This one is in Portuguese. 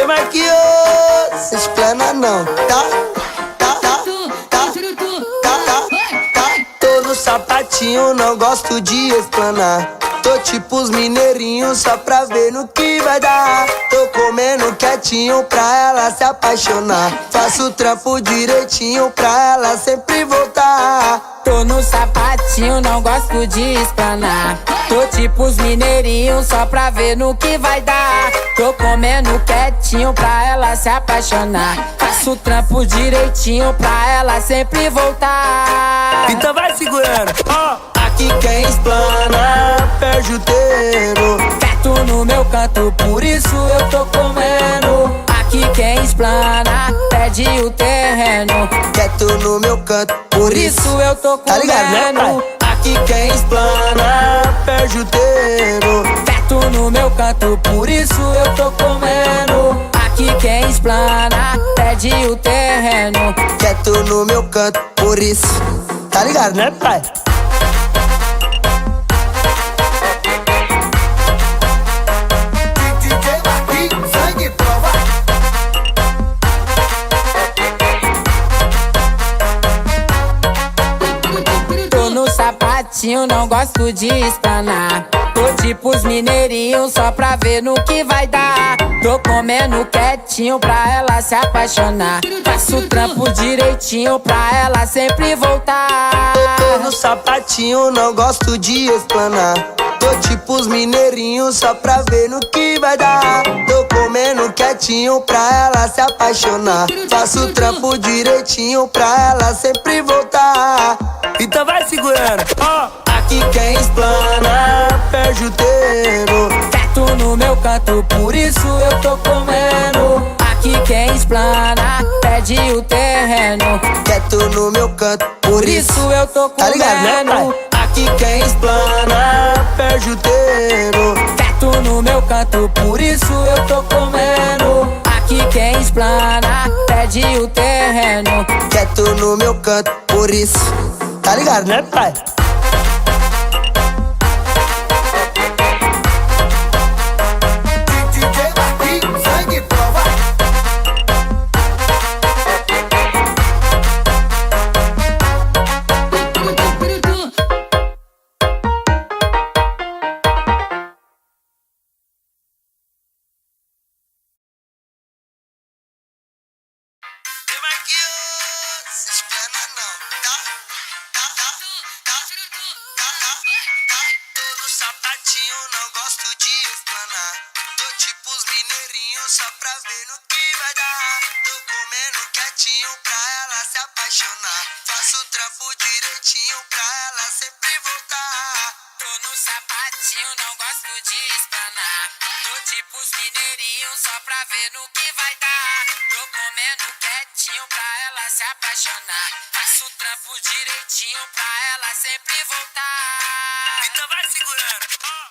Ei, Marquinhos, explana não, tá? Tô no sapatinho, não gosto de explanar. Tô tipo os mineirinhos só pra ver no que vai dar. Tô comendo quietinho pra ela se apaixonar. Faço o trampo direitinho pra ela sempre voltar. Tô no sapatinho, não gosto de explanar. Tô tipo os mineirinhos só pra ver no que vai dar. Tô comendo quietinho pra ela se apaixonar. Faço o trampo direitinho pra ela sempre voltar. Então vai segurando, ó. Aqui quem explana perde o terreno. Quieto no meu canto, por isso eu tô comendo. Aqui quem explana perde o terreno. Quieto no meu canto, por isso eu tô comendo. Tá ligado, né, pai? Aqui quem explana perde o terreno. Quieto no meu canto, por isso eu tô comendo. Aqui quem explana perde o terreno. Quieto no meu canto, por isso Tá ligado, né, pai? Não gosto de explanar. Tô tipo os mineirinhos só pra ver no que vai dar. Tô comendo quietinho pra ela se apaixonar. Faço o trampo direitinho pra ela sempre voltar. Tô no sapatinho, não gosto de explanar. Tô tipo os mineirinhos só pra ver no que vai dar. Tô comendo quietinho pra ela se apaixonar. Faço o trampo direitinho pra ela sempre voltar. Então vai segurando, ó. Aqui quem explana perde o terreno. Quieto no meu canto, por isso eu tô comendo. Aqui quem explana perde o terreno. Quieto no meu canto, por isso eu tô comendo. Tá ligado, né, pai? Aqui quem explana perde o terreno. Quieto no meu canto, por isso eu tô comendo. Aqui quem explana perde o terreno. Quieto no meu canto, por isso Tá ligado, né, pai? Explana não, tá? Tô no sapatinho, não gosto de explanar. Tô tipo os mineirinhos só pra ver no que vai dar. Tô comendo quietinho pra ela se apaixonar. Faço o trampo direitinho pra ela sempre voltar. Tô no sapatinho, não gosto de explanar. Tô tipo os mineirinhos só pra ver no que vai dar. Tô comendo quietinho pra ela se apaixonar. Faço o trampo direitinho pra ela sempre voltar. Então vai segurando, ó.